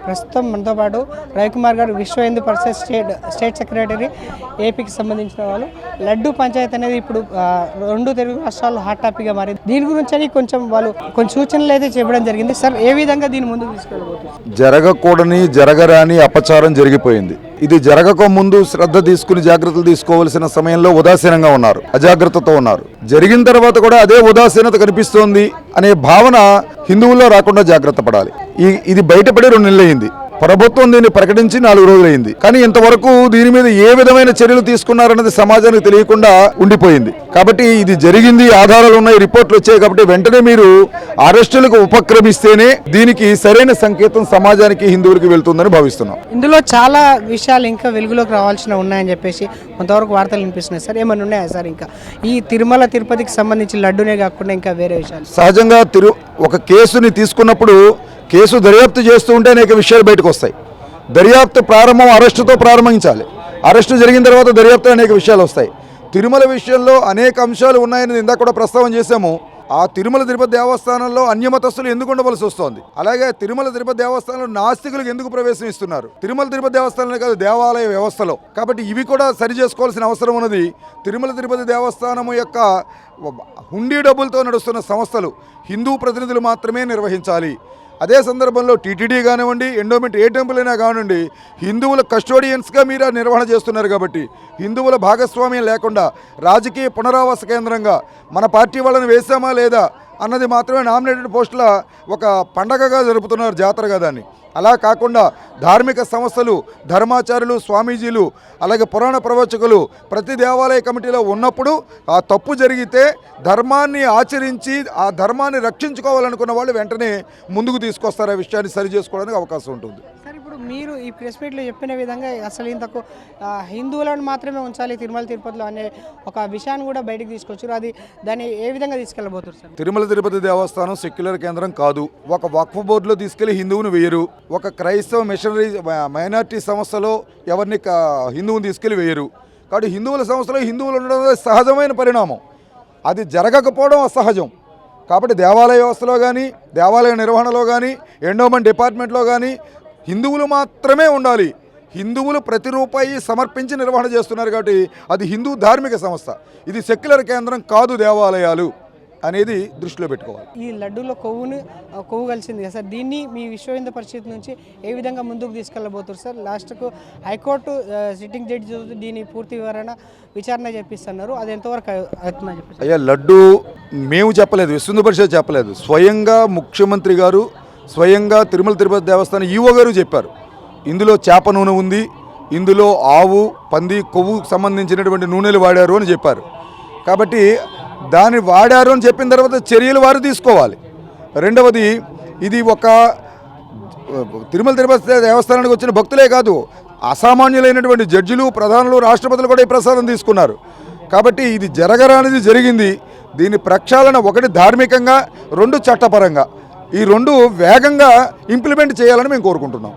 ప్రస్తుతం మనతో పాటు రవికుమార్ గారు విశ్వ హిందూ పరిషత్ స్టేట్ సెక్రటరీ ఏపీకి సంబంధించిన వాళ్ళు. లడ్డు పంచాయతీ అనేది ఇప్పుడు రెండు తెలుగు రాష్ట్రాల్లో హాట్ టాపిక్గా మారింది. దీని గురించి అని కొంచెం వాళ్ళు కొన్ని సూచనలు అయితే చెప్పడం జరిగింది. సార్, ఏ విధంగా దీన్ని ముందుకు తీసుకెళ్ళబోతున్నారు? జరగకూడని జరగరాని అపచారం జరిగిపోయింది. ఇది జరగక ముందు శ్రద్ధ తీసుకుని జాగ్రత్తలు తీసుకోవాల్సిన సమయంలో ఉదాసీనంగా ఉన్నారు, అజాగ్రత్తతో ఉన్నారు. జరిగిన తర్వాత కూడా అదే ఉదాసీనత కనిపిస్తోంది అనే భావన హిందువుల్లో రాకుండా జాగ్రత్త పడాలి. ఇది బయటపడి 2 నెలలు అయింది. ప్రభుత్వం దీన్ని ప్రకటించి 4 రోజులైంది. కానీ ఇంతవరకు దీని మీద ఏ విధమైన చర్యలు తీసుకున్నారన్నది సమాజానికి తెలియకుండా ఉండిపోయింది. కాబట్టి ఇది జరిగింది, ఆధారాలు ఉన్నాయి, రిపోర్ట్లు వచ్చాయి. కాబట్టి వెంటనే మీరు అరెస్టులకు ఉపక్రమిస్తేనే దీనికి సరైన సంకేతం సమాజానికి, హిందువులకి వెళ్తుందని భావిస్తున్నాం. ఇందులో చాలా విషయాలు ఇంకా వెలుగులోకి రావాల్సిన ఉన్నాయని చెప్పేసి కొంతవరకు వార్తలు వినిపిస్తున్నాయి. సార్, ఏమన్నా ఉన్నాయా సార్? ఇంకా ఈ తిరుమల తిరుపతికి సంబంధించి లడ్డునే కాకుండా ఇంకా వేరే విషయాలు? సహజంగా ఒక కేసుని తీసుకున్నప్పుడు కేసు దర్యాప్తు చేస్తూ ఉంటే అనేక విషయాలు బయటకు వస్తాయి. దర్యాప్తు ప్రారంభం అరెస్టుతో ప్రారంభించాలి. అరెస్టు జరిగిన తర్వాత దర్యాప్తు అనేక విషయాలు వస్తాయి. తిరుమల విషయంలో అనేక అంశాలు ఉన్నాయని ఇందాక కూడా ప్రస్తావన చేశాము. ఆ తిరుమల తిరుపతి దేవస్థానంలో అన్యమతస్తులు ఎందుకు ఉండవలసి వస్తోంది? అలాగే తిరుమల తిరుపతి దేవస్థానంలో నాస్తికులకు ఎందుకు ప్రవేశం ఇస్తున్నారు? తిరుమల తిరుపతి దేవస్థానంలో కాదు, దేవాలయ వ్యవస్థలో. కాబట్టి ఇవి కూడా సరి చేసుకోవాల్సిన అవసరం ఉన్నది. తిరుమల తిరుపతి దేవస్థానం యొక్క హుండీ డబ్బులతో నడుస్తున్న సంస్థలు హిందూ ప్రతినిధులు మాత్రమే నిర్వహించాలి. అదే సందర్భంలో టీటీడీ కానివ్వండి, ఎండోమెంట్ ఏ టెంపుల్ అయినా కానివ్వండి, హిందువుల కస్టోడియన్స్గా మీరు నిర్వహణ చేస్తున్నారు. కాబట్టి హిందువుల భాగస్వామ్యం లేకుండా రాజకీయ పునరావాస కేంద్రంగా మన పార్టీ వాళ్ళని వేసామా లేదా అన్నది మాత్రమే నామినేటెడ్ పోస్టుల ఒక పండగగా జరుపుతున్నారు, జాతరగా. దాన్ని అలా కాకుండా ధార్మిక సంస్థలు, ధర్మాచారులు, స్వామీజీలు, అలాగే పురాణ ప్రవచకులు ప్రతి దేవాలయ కమిటీలో ఉన్నప్పుడు ఆ తప్పు జరిగితే ధర్మాన్ని ఆచరించి ఆ ధర్మాన్ని రక్షించుకోవాలనుకున్న వాళ్ళు వెంటనే ముందుకు తీసుకొస్తారు. ఆ విషయాన్ని సరి చేసుకోవడానికి అవకాశం ఉంటుంది. సార్, ఇప్పుడు మీరు ఈ ప్రెస్ మీట్లో చెప్పిన విధంగా అసలు ఇంతకు హిందువులను మాత్రమే ఉంచాలి తిరుమల తిరుపతిలో అనే ఒక విషయాన్ని కూడా బయటకు తీసుకొచ్చారు. అది దాన్ని ఏ విధంగా తీసుకెళ్ళబోతున్నారు సార్? తిరుమల తిరుపతి దేవస్థానం సెక్యులర్ కేంద్రం కాదు. ఒక వక్ఫ్ బోర్డులో తీసుకెళ్లి హిందువుని వేయరు. ఒక క్రైస్తవ మిషనరీ మైనార్టీ సంస్థలో ఎవరిని హిందువుని తీసుకెళ్లి వేయరు. కాబట్టి హిందువుల సంస్థలో హిందువులు ఉండడం సహజమైన పరిణామం. అది జరగకపోవడం అసహజం. కాబట్టి దేవాలయ వ్యవస్థలో కానీ, దేవాలయ నిర్వహణలో కానీ, ఎండోమెంట్ డిపార్ట్మెంట్లో కానీ హిందువులు మాత్రమే ఉండాలి. హిందువులు ప్రతి రూపాయి సమర్పించి నిర్వహణ చేస్తున్నారు. కాబట్టి అది హిందూ ధార్మిక సంస్థ. ఇది సెక్యులర్ కేంద్రం కాదు దేవాలయాలు అనేది దృష్టిలో పెట్టుకోవాలి. ఈ లడ్డూలో కొవ్వు కలిసింది కదా సార్, దీన్ని మీ విశ్వ హిందూ పరిషత్ నుంచి ఏ విధంగా ముందుకు తీసుకెళ్ళబోతున్నారు సార్? లాస్ట్కు హైకోర్టు సిట్టింగ్ జడ్జి దీని పూర్తి విచారణ చేపిస్తున్నారు. అది ఎంతవరకు అవుతుందని చెప్పి? అయ్యా, లడ్డు మేము చెప్పలేదు, విశ్వ హిందూ పరిషత్ చెప్పలేదు. స్వయంగా ముఖ్యమంత్రి గారు, స్వయంగా తిరుమల తిరుపతి దేవస్థానం ఈవో గారు చెప్పారు. ఇందులో చేప నూనె ఉంది, ఇందులో ఆవు, పంది కొవ్వు సంబంధించినటువంటి నూనెలు వాడారు అని చెప్పారు. కాబట్టి దాన్ని వాడారు అని చెప్పిన తర్వాత చర్యలు వారు తీసుకోవాలి. రెండవది, ఇది ఒక తిరుమల తిరుపతి దేవస్థానానికి వచ్చిన భక్తులే కాదు, అసామాన్యులైనటువంటి జడ్జిలు, ప్రధానులు, రాష్ట్రపతులు కూడా ఈ ప్రసాదం తీసుకున్నారు. కాబట్టి ఇది జరగరానిది జరిగింది. దీని ప్రక్షాళన 1 ధార్మికంగా, 2 చట్టపరంగా, ఈ 2 వేగంగా ఇంప్లిమెంట్ చేయాలని మేము కోరుకుంటున్నాం.